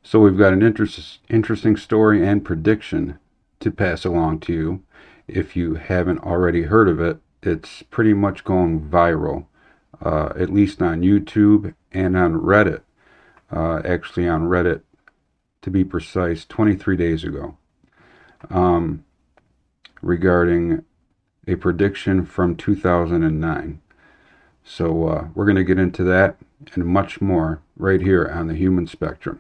So we've got an interesting story and prediction to pass along to you. If you haven't already heard of it, it's pretty much going viral, at least on YouTube and on Reddit. Actually, on Reddit, to be precise, 23 days ago, regarding a prediction from 2009. So we're going to get into that and much more right here on the Human Spectrum.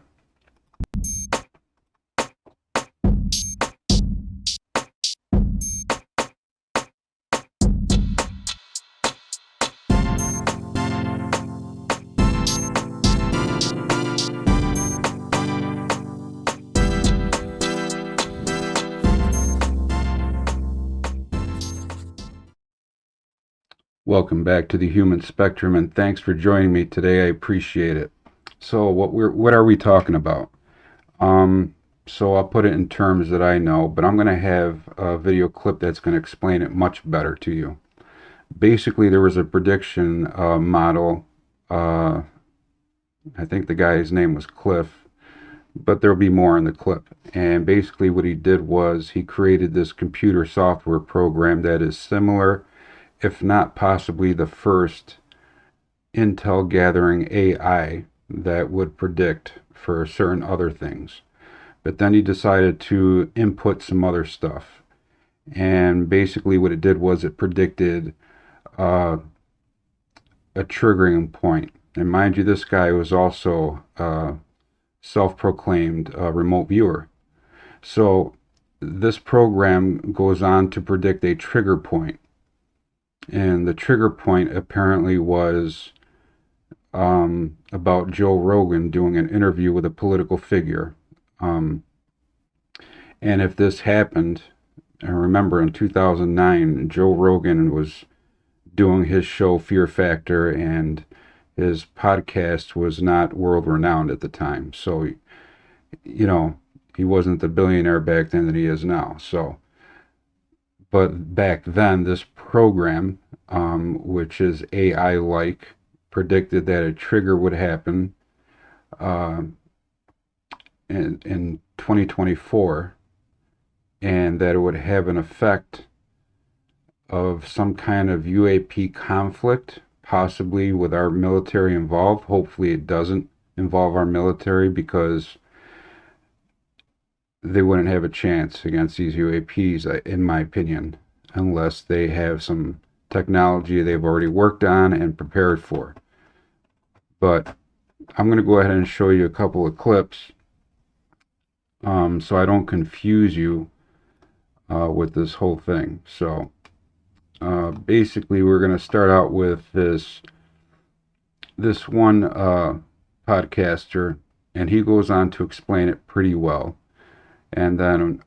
Welcome back to the Human Spectrum, and thanks for joining me today. I appreciate it. So, what are we talking about? So I'll put it in terms that I know, but I'm going to have a video clip that's going to explain it much better to you. Basically, there was a prediction model. I think the guy's name was Cliff, but there'll be more in the clip. And basically, what he did was he created this computer software program that is similar, if not possibly the first intel gathering AI that would predict for certain other things. But then he decided to input some other stuff. And basically what it did was it predicted a triggering point. And mind you, this guy was also a self-proclaimed remote viewer. So this program goes on to predict a trigger point. And the trigger point apparently was about Joe Rogan doing an interview with a political figure. And if this happened, and remember in 2009, Joe Rogan was doing his show Fear Factor, and his podcast was not world renowned at the time. So, you know, he wasn't the billionaire back then that he is now. So, but back then, this program, which is AI-like, predicted that a trigger would happen in 2024, and that it would have an effect of some kind of UAP conflict, possibly with our military involved. Hopefully it doesn't involve our military, because they wouldn't have a chance against these UAPs, in my opinion, unless they have some technology they've already worked on and prepared for. But I'm going to go ahead and show you a couple of clips so I don't confuse you with this whole thing. So basically we're going to start out with this one podcaster, and he goes on to explain it pretty well. And then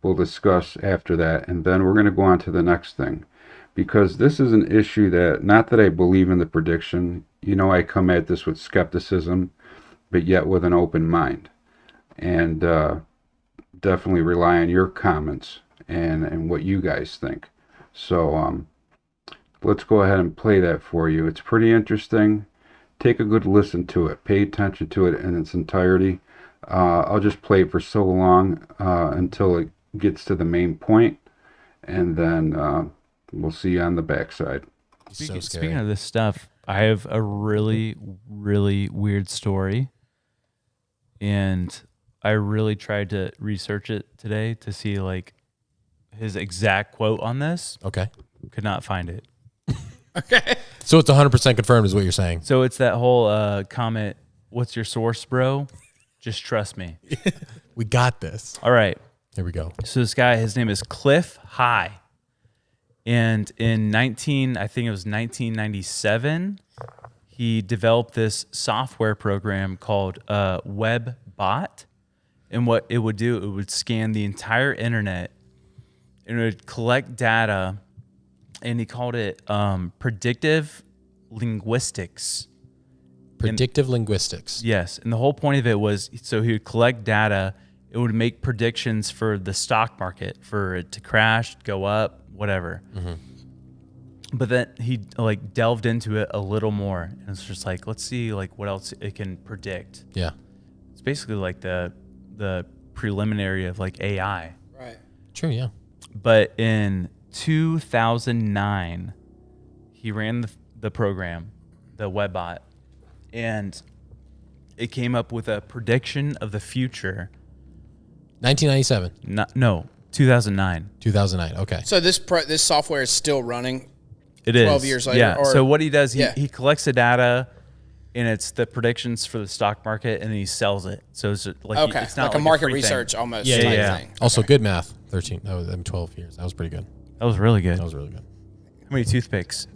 we'll discuss after that, and then we're going to go on to the next thing, because this is an issue that, not that I believe in the prediction, I come at this with skepticism, but yet with an open mind, and definitely rely on your comments and what you guys think. So let's go ahead and play that for you. It's pretty interesting. Take a good listen to it. Pay attention to it in its entirety. I'll just play it for so long until it gets to the main point, and then we'll see you on the backside. Speaking of this stuff, I have a really, really weird story, and I really tried to research it today to see his exact quote on this. Okay. Could not find it. Okay. So it's 100% confirmed is what you're saying. So it's that whole comment, "What's your source, bro? Just trust me." We got this. All right. Here we go. So this guy, his name is Cliff High. And in 1997, he developed this software program called WebBot. And what it would do, it would scan the entire internet, and it would collect data, and he called it predictive linguistics. Predictive linguistics. Yes. And the whole point of it was, so he would collect data, it would make predictions for the stock market, for it to crash, go up, whatever. Mm-hmm. But then he delved into it a little more, and it's just let's see what else it can predict. Yeah. It's basically like the preliminary of like AI. Right. True, yeah. But in 2009, he ran the program, the WebBot, and it came up with a prediction of the future. 1997, No, 2009. 2009. Okay. So this software is still running. It is 12 years later, Yeah. or- So what he does, Yeah. he collects the data, and it's the predictions for the stock market, and he sells it. So it's like Okay. it's not like a market free thing. research almost Yeah, type yeah. thing. Also, Okay. good math. 13. That was 12 years. That was pretty good. That was really good. That was really good. How many toothpicks?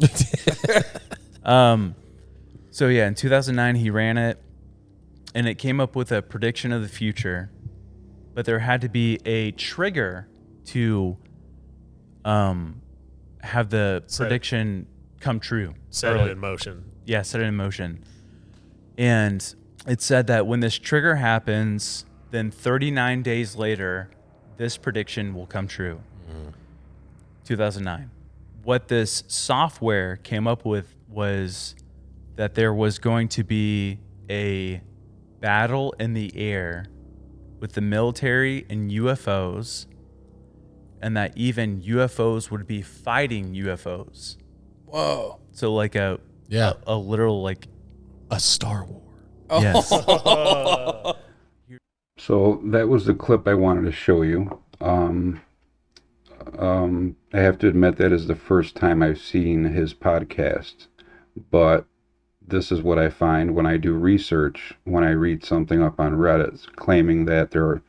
So yeah, in 2009 he ran it, and it came up with a prediction of the future, but there had to be a trigger to have the prediction come true. Set Or it like- in motion. Yeah, set it in motion. And it said that when this trigger happens, then 39 days later, this prediction will come true. 2009. What this software came up with was that there was going to be a battle in the air with the military and UFOs, and that even UFOs would be fighting UFOs. Whoa. So like a literal like A Star Wars. yes. So that was the clip I wanted to show you. I have to admit that is the first time I've seen his podcast, but this is what I find when I do research, when I read something up on Reddit claiming that there are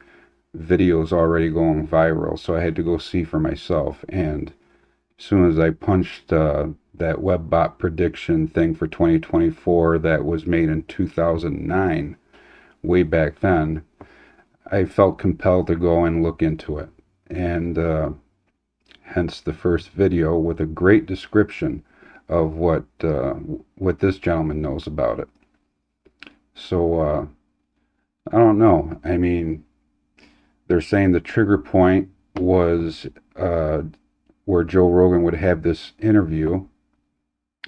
videos already going viral. So I had to go see for myself. And as soon as I punched that WebBot prediction thing for 2024 that was made in 2009, way back then, I felt compelled to go and look into it. And hence the first video with a great description of what this gentleman knows about it. So I don't know. I mean, they're saying the trigger point was where Joe Rogan would have this interview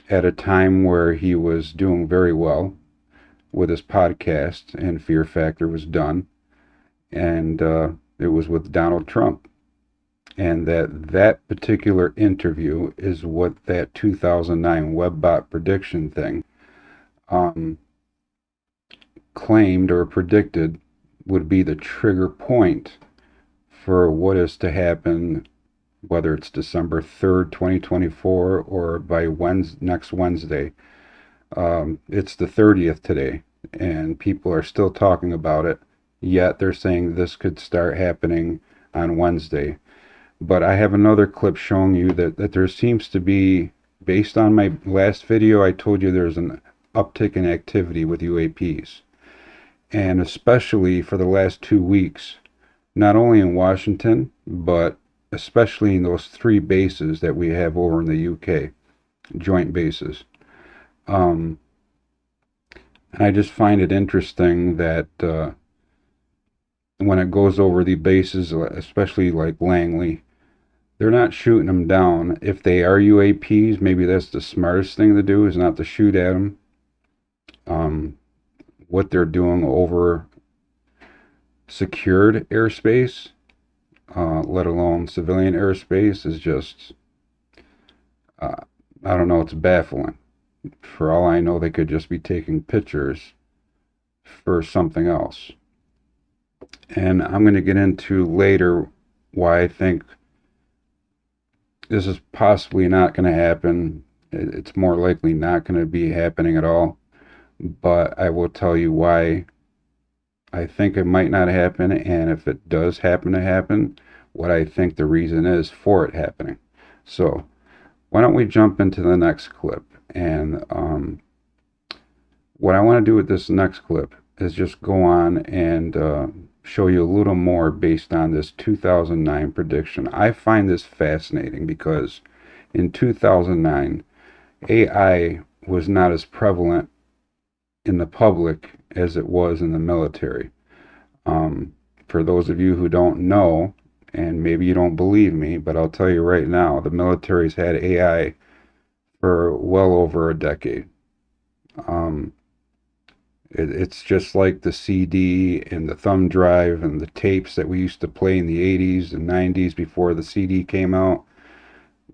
at a time where he was doing very well with his podcast and Fear Factor was done, and it was with Donald Trump. And that particular interview is what that 2009 WebBot prediction thing claimed or predicted would be the trigger point for what is to happen, whether it's December 3rd, 2024, or by next Wednesday. It's the 30th today, and people are still talking about it, yet they're saying this could start happening on Wednesday. But I have another clip showing you that there seems to be, based on my last video, I told you there's an uptick in activity with UAPs. And especially for the last 2 weeks, not only in Washington, but especially in those 3 bases that we have over in the UK, joint bases. And I just find it interesting that when it goes over the bases, especially like Langley, they're not shooting them down. If they are UAPs, maybe that's the smartest thing to do, is not to shoot at them. What they're doing over secured airspace, let alone civilian airspace, is just, I don't know, it's baffling. For all I know, they could just be taking pictures for something else. And I'm going to get into later why I think this is possibly not going to happen. It's more likely not going to be happening at all. But I will tell you why I think it might not happen, and if it does happen to happen, what I think the reason is for it happening. So why don't we jump into the next clip? And what I want to do with this next clip is just go on and show you a little more based on this 2009 prediction. I find this fascinating because in 2009, AI was not as prevalent in the public as it was in the military. For those of you who don't know, and maybe you don't believe me, but I'll tell you right now, the military's had AI for well over a decade. It's just like the CD and the thumb drive and the tapes that we used to play in the 80s and 90s before the CD came out.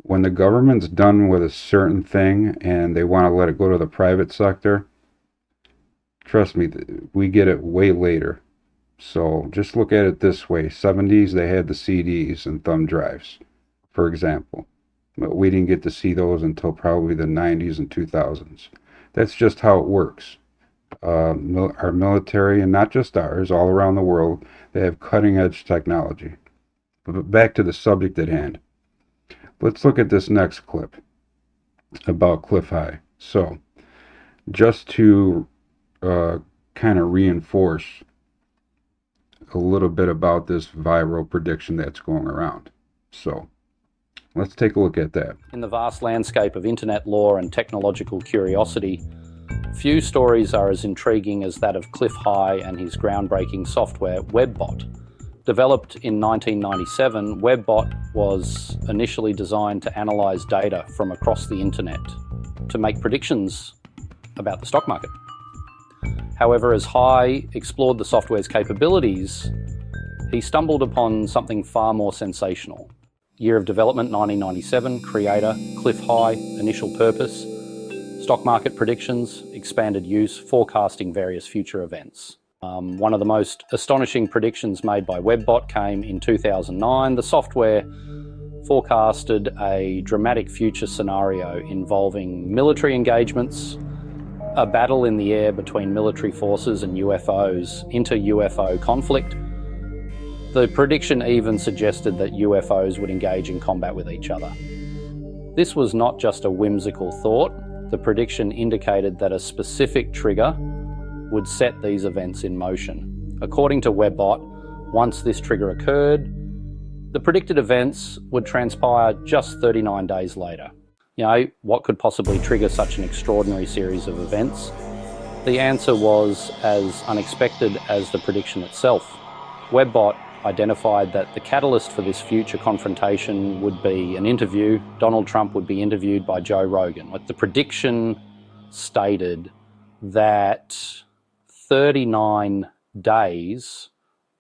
When the government's done with a certain thing and they want to let it go to the private sector, trust me, we get it way later. So just look at it this way. 70s, they had the CDs and thumb drives, for example. But we didn't get to see those until probably the 90s and 2000s. That's just how it works. Our military, and not just ours, all around the world, they have cutting-edge technology. But back to the subject at hand. Let's look at this next clip about Cliff High. So, just to kind of reinforce a little bit about this viral prediction that's going around. So, let's take a look at that. In the vast landscape of internet lore and technological curiosity, few stories are as intriguing as that of Cliff High and his groundbreaking software, WebBot. Developed in 1997, WebBot was initially designed to analyse data from across the internet to make predictions about the stock market. However, as High explored the software's capabilities, he stumbled upon something far more sensational. Year of development, 1997, creator, Cliff High, initial purpose, stock market predictions, expanded use, forecasting various future events. One of the most astonishing predictions made by WebBot came in 2009. The software forecasted a dramatic future scenario involving military engagements, a battle in the air between military forces and UFOs, inter-UFO conflict. The prediction even suggested that UFOs would engage in combat with each other. This was not just a whimsical thought. The prediction indicated that a specific trigger would set these events in motion. According to WebBot, once this trigger occurred, the predicted events would transpire just 39 days later. You know, what could possibly trigger such an extraordinary series of events? The answer was as unexpected as the prediction itself. WebBot identified that the catalyst for this future confrontation would be an interview. Donald Trump would be interviewed by Joe Rogan. The prediction stated that 39 days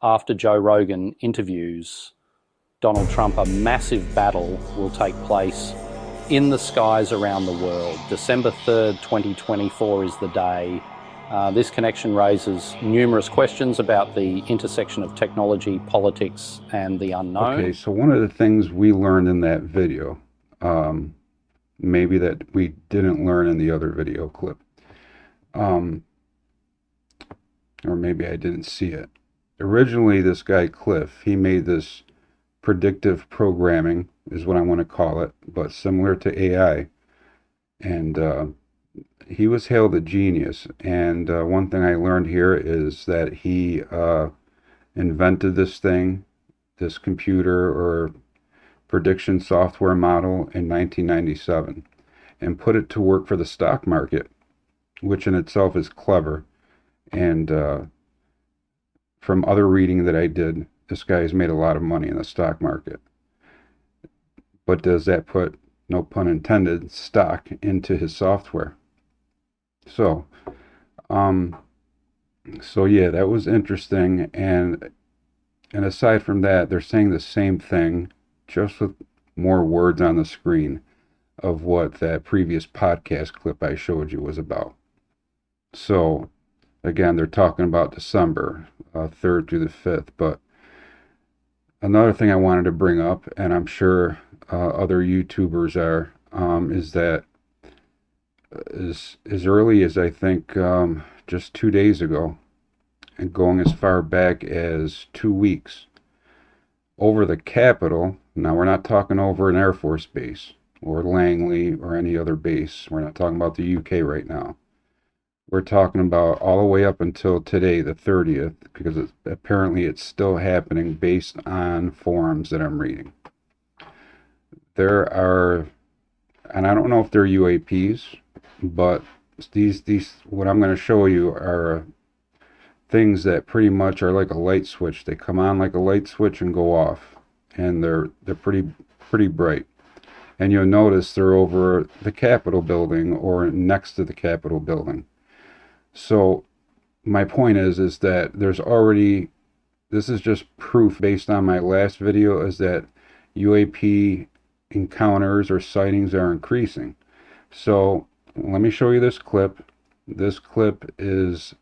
after Joe Rogan interviews Donald Trump, a massive battle will take place in the skies around the world. December 3rd, 2024 is the day. This connection raises numerous questions about the intersection of technology, politics, and the unknown. Okay, so one of the things we learned in that video, maybe that we didn't learn in the other video clip, or maybe I didn't see it. Originally, this guy Cliff, he made this predictive programming, is what I want to call it, but similar to AI. And he was hailed a genius. And one thing I learned here is that he invented this thing, this computer or prediction software model in 1997 and put it to work for the stock market, which in itself is clever. And from other reading that I did, this guy has made a lot of money in the stock market. But does that put, no pun intended, stock into his software? So yeah, that was interesting. And aside from that, they're saying the same thing, just with more words on the screen of what that previous podcast clip I showed you was about. So again, they're talking about December 3rd through the 5th. But another thing I wanted to bring up, and I'm sure other YouTubers are, is that as early as I think just 2 days ago, and going as far back as 2 weeks, over the Capitol, now we're not talking over an Air Force base or Langley or any other base, we're not talking about the UK right now. We're talking about all the way up until today, the 30th, because apparently it's still happening based on forums that I'm reading. There are, and I don't know if they're UAPs, but these what I'm going to show you are things that pretty much are like a light switch. They come on like a light switch and go off, and they're pretty bright. And you'll notice they're over the Capitol building or next to the Capitol building. So my point is that there's already, this is just proof based on my last video, is that UAP encounters or sightings are increasing. So let me show you this clip. This clip is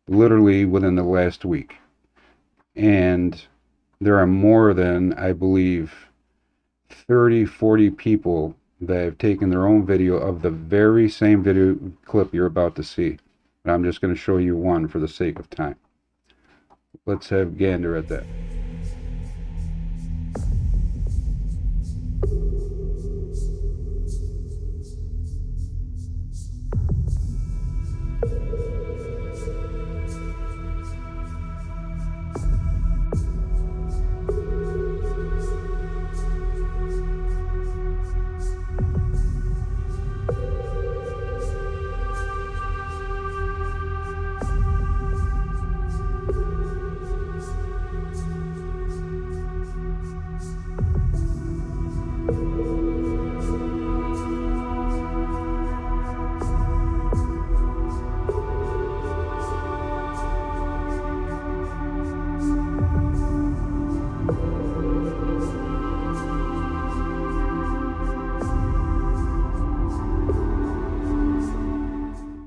literally within the last week. And there are more than, I believe, 30, 40 people that have taken their own video of the very same video clip you're about to see. And I'm just going to show you one for the sake of time. Let's have a gander at that.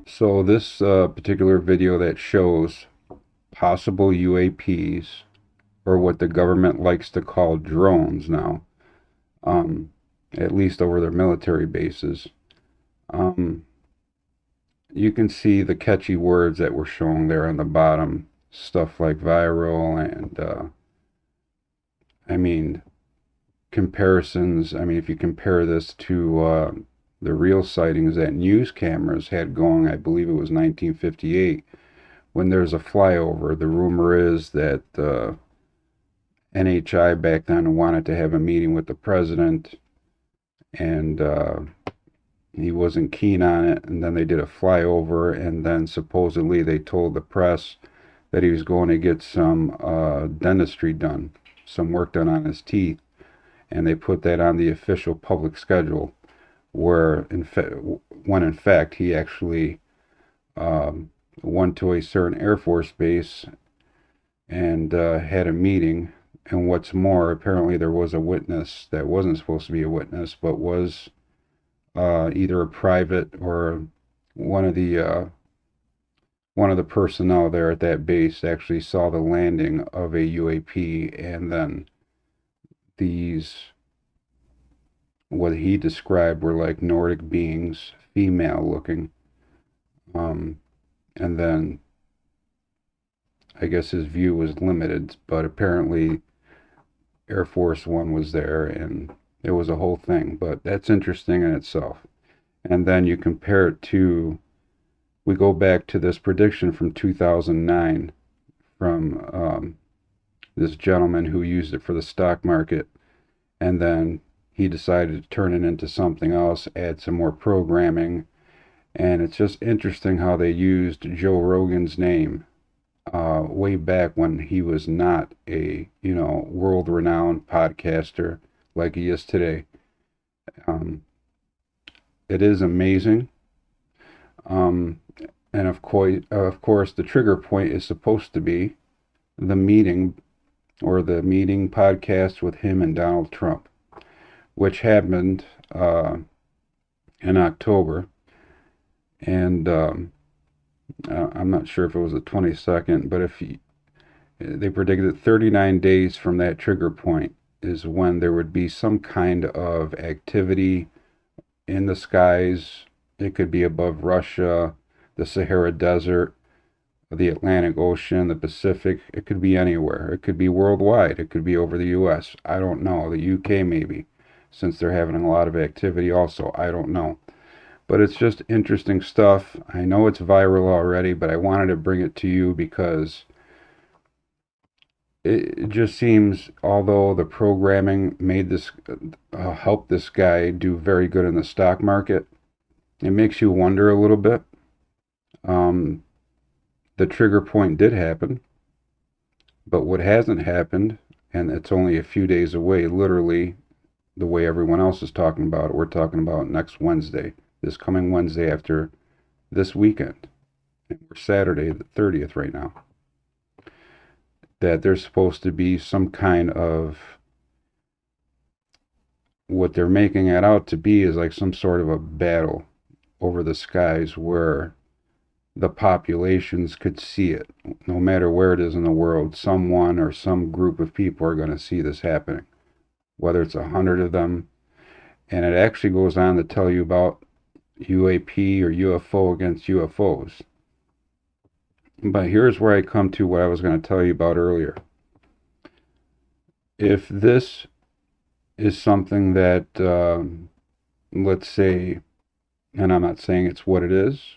So this particular video that shows possible UAPs, or what the government likes to call drones now, at least over their military bases, you can see the catchy words that were shown there on the bottom, stuff like viral and, I mean, comparisons. I mean, if you compare this to the real sightings that news cameras had going, I believe it was 1958, when there's a flyover. The rumor is that NHI back then wanted to have a meeting with the president, and he wasn't keen on it, and then they did a flyover, and then supposedly they told the press that he was going to get some dentistry done, some work done on his teeth, and they put that on the official public schedule, where when in fact he actually went to a certain Air Force base and had a meeting. And what's more, apparently there was a witness that wasn't supposed to be a witness, but was either a private or one of the personnel there at that base actually saw the landing of a UAP, and then these, what he described were like Nordic beings, female looking, and then I guess his view was limited, but apparently Air Force One was there, and it was a whole thing. But that's interesting in itself. And then you compare it to, we go back to this prediction from 2009 from this gentleman who used it for the stock market, and then he decided to turn it into something else, add some more programming. And it's just interesting how they used Joe Rogan's name way back when he was not a, world-renowned podcaster like he is today. It is amazing. And of course, the trigger point is supposed to be the meeting podcast with him and Donald Trump, which happened in October. And I'm not sure if it was the 22nd, but they predicted 39 days from that trigger point is when there would be some kind of activity in the skies. It could be above Russia, the Sahara Desert, the Atlantic Ocean, the Pacific. It could be anywhere. It could be worldwide. It could be over the U.S. I don't know. The U.K. maybe, since they're having a lot of activity also. I don't know. But it's just interesting stuff. I know it's viral already, but I wanted to bring it to you because it just seems, although the programming made this, helped this guy do very good in the stock market, it makes you wonder a little bit. The trigger point did happen, but what hasn't happened, and it's only a few days away, literally, the way everyone else is talking about it, we're talking about next Wednesday. This coming Wednesday after this weekend. and we're Saturday the 30th right now, that there's supposed to be some kind of, what they're making it out to be is like some sort of a battle over the skies where the populations could see it. No matter where it is in the world, someone or some group of people are going to see this happening, whether it's 100 of them. And it actually goes on to tell you about UAP or UFO against UFOs. But here's where I come to what I was going to tell you about earlier. If this is something that, let's say, and I'm not saying it's what it is,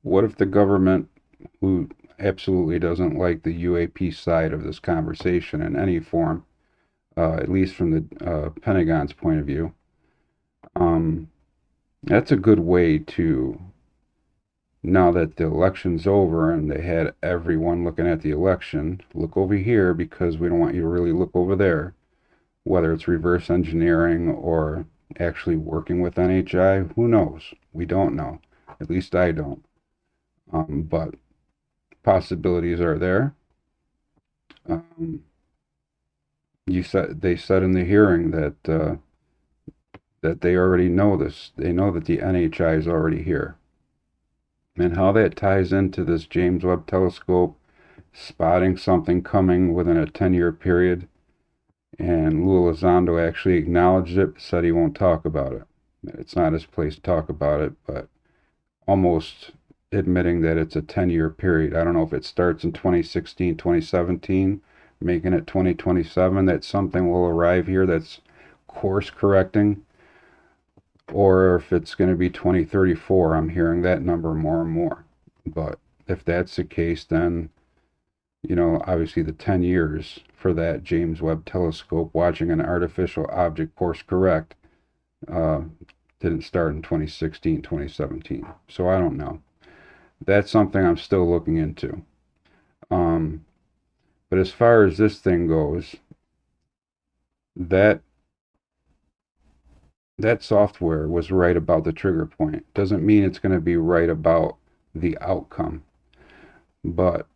what if the government, who absolutely doesn't like the UAP side of this conversation in any form, at least from the Pentagon's point of view, that's a good way to, now that the election's over and they had everyone looking at the election, look over here because we don't want you to really look over there. Whether it's reverse engineering or actually working with NHI, who knows? We don't know. At least I don't. But possibilities are there. They said in the hearing that that they already know this. They know that the NHI is already here. And how that ties into this James Webb Telescope spotting something coming within a 10-year period, and Lou Elizondo actually acknowledged it, said he won't talk about it. It's not his place to talk about it, but almost admitting that it's a 10-year period. I don't know if it starts in 2016, 2017, making it 2027, that something will arrive here that's course correcting, or if it's going to be 2034. I'm hearing that number more and more. But if that's the case, then, you know, obviously the 10 years for that James Webb Telescope watching an artificial object course correct didn't start in 2016, 2017. So I don't know. That's something I'm still looking into. But as far as this thing goes, that software was right about the trigger point. Doesn't mean it's going to be right about the outcome. But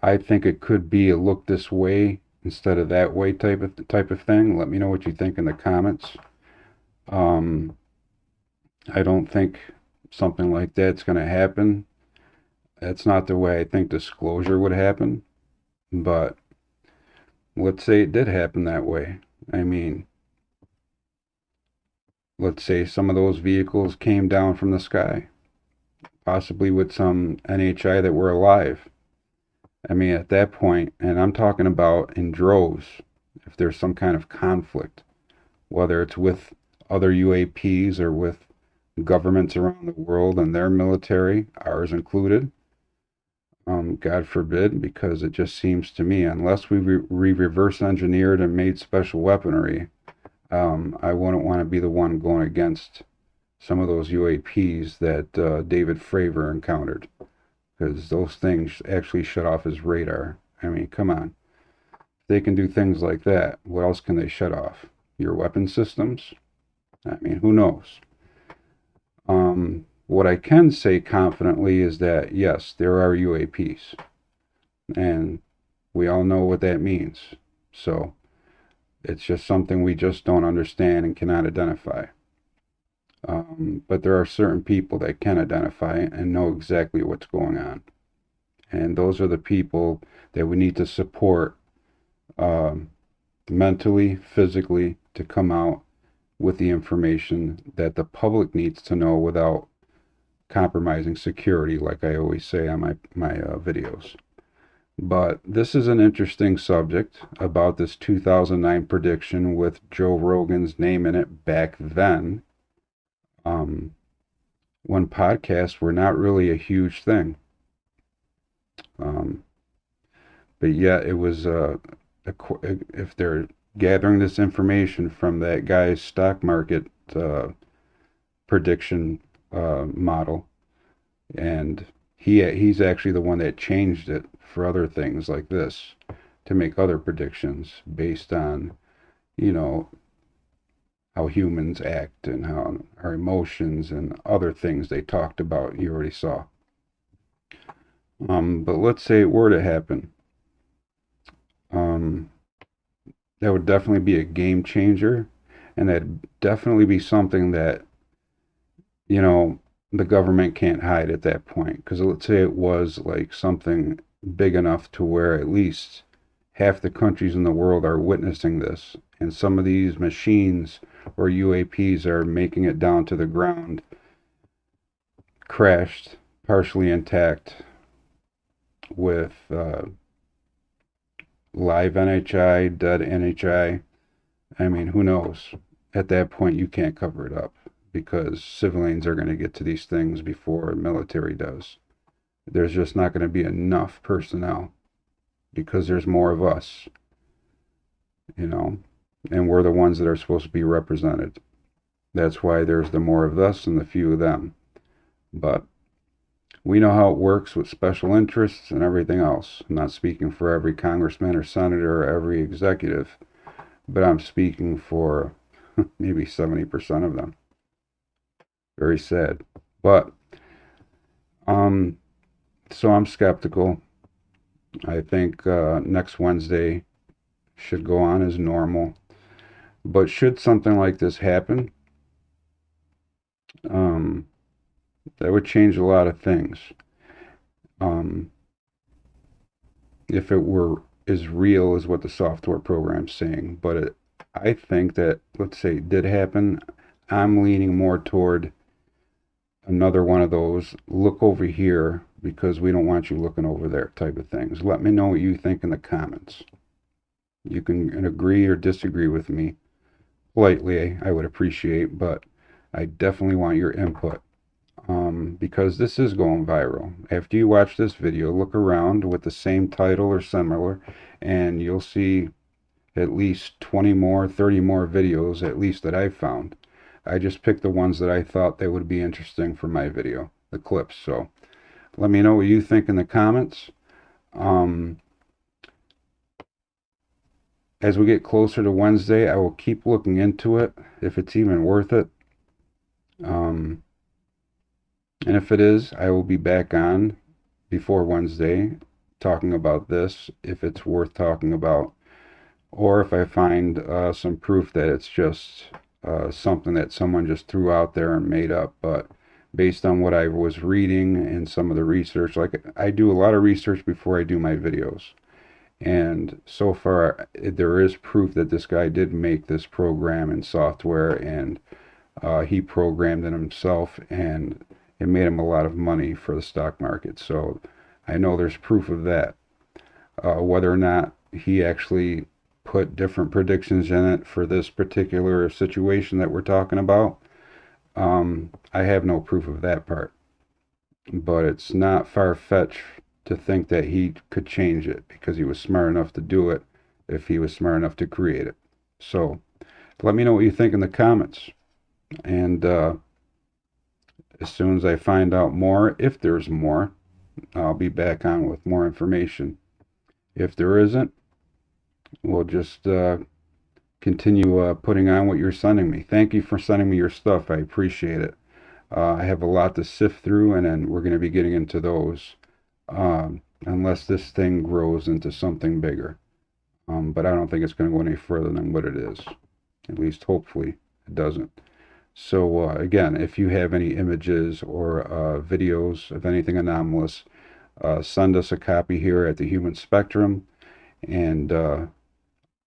I think it could be a look this way instead of that way type of thing. Let me know what you think in the comments. I don't think something like that's going to happen. That's not the way I think disclosure would happen. But let's say it did happen that way. I mean, let's say some of those vehicles came down from the sky, possibly with some NHI that were alive. I mean, at that point, and I'm talking about in droves, if there's some kind of conflict, whether it's with other UAPs or with governments around the world and their military, ours included, God forbid, because it just seems to me, unless we reverse engineered and made special weaponry, I wouldn't want to be the one going against some of those UAPs that David Fravor encountered, because those things actually shut off his radar. I mean, come on. If they can do things like that, what else can they shut off? Your weapon systems? I mean, who knows? What I can say confidently is that, yes, there are UAPs. And we all know what that means. So it's just something we just don't understand and cannot identify. But there are certain people that can identify and know exactly what's going on. And those are the people that we need to support mentally, physically, to come out with the information that the public needs to know without compromising security, like I always say on my videos. But this is an interesting subject about this 2009 prediction with Joe Rogan's name in it back then, when podcasts were not really a huge thing. But yet it was, if they're gathering this information from that guy's stock market prediction model, and he's actually the one that changed it for other things like this to make other predictions based on, you know, how humans act and how our emotions and other things they talked about. You already saw. But let's say it were to happen. That would definitely be a game changer, and that'd definitely be something that, you know, the government can't hide at that point. Because let's say it was like something big enough to where at least half the countries in the world are witnessing this, and some of these machines or UAPs are making it down to the ground, crashed, partially intact, with live NHI, dead NHI. I mean, who knows? At that point, you can't cover it up because civilians are going to get to these things before the military does. There's just not going to be enough personnel because there's more of us, you know, and we're the ones that are supposed to be represented. That's why there's the more of us and the few of them. But we know how it works with special interests and everything else. I'm not speaking for every congressman or senator or every executive, but I'm speaking for maybe 70% of them. Very sad. But, so I'm skeptical. I think next Wednesday should go on as normal. But should something like this happen, that would change a lot of things. If it were as real as what the software program's saying. But I think that, let's say it did happen, I'm leaning more toward another one of those, look over here because we don't want you looking over there type of things. Let me know what you think in the comments. You can agree or disagree with me. Politely, I would appreciate, but I definitely want your input. Because this is going viral. After you watch this video, look around with the same title or similar, and you'll see at least 20 more, 30 more videos, at least that I've found. I just picked the ones that I thought that would be interesting for my video, the clips. So let me know what you think in the comments. As we get closer to Wednesday, I will keep looking into it, if it's even worth it. And if it is, I will be back on before Wednesday talking about this, if it's worth talking about, or if I find some proof that it's just something that someone just threw out there and made up. But based on what I was reading and some of the research, like I do a lot of research before I do my videos. And so far, there is proof that this guy did make this program and software, and he programmed it himself, and it made him a lot of money for the stock market. So I know there's proof of that. Whether or not he actually put different predictions in it for this particular situation that we're talking about, I have no proof of that part. But it's not far-fetched to think that he could change it because he was smart enough to do it if he was smart enough to create it. So let me know what you think in the comments. And as soon as I find out more, if there's more, I'll be back on with more information. If there isn't, we'll just continue putting on what you're sending me. Thank you for sending me your stuff. I appreciate it. I have a lot to sift through, and then we're going to be getting into those unless this thing grows into something bigger. But I don't think it's going to go any further than what it is. At least hopefully it doesn't. So again, if you have any images or videos of anything anomalous, send us a copy here at the Human Spectrum. And all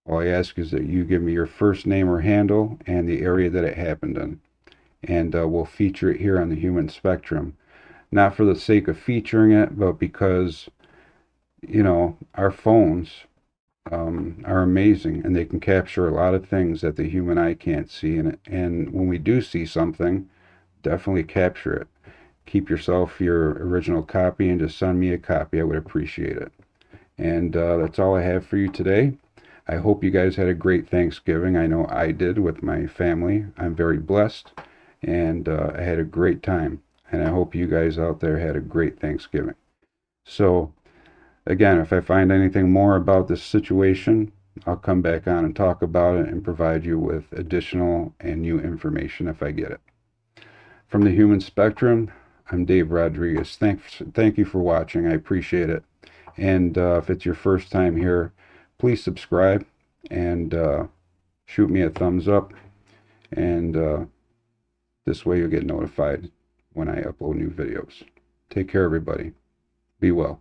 I ask is that you give me your first name or handle and the area that it happened in. And we'll feature it here on the Human Spectrum. Not for the sake of featuring it, but because, you know, our phones are amazing, and they can capture a lot of things that the human eye can't see. And when we do see something, definitely capture it. Keep yourself your original copy and just send me a copy. I would appreciate it. And that's all I have for you today. I hope you guys had a great Thanksgiving. I know I did with my family. I'm very blessed, and I had a great time. And I hope you guys out there had a great Thanksgiving. So again, if I find anything more about this situation, I'll come back on and talk about it and provide you with additional and new information if I get it. From the human spectrum, I'm Dave Rodriguez. Thank you for watching. I appreciate it. And if it's your first time here, please subscribe and shoot me a thumbs up. And this way you'll get notified when I upload new videos. Take care, everybody. Be well.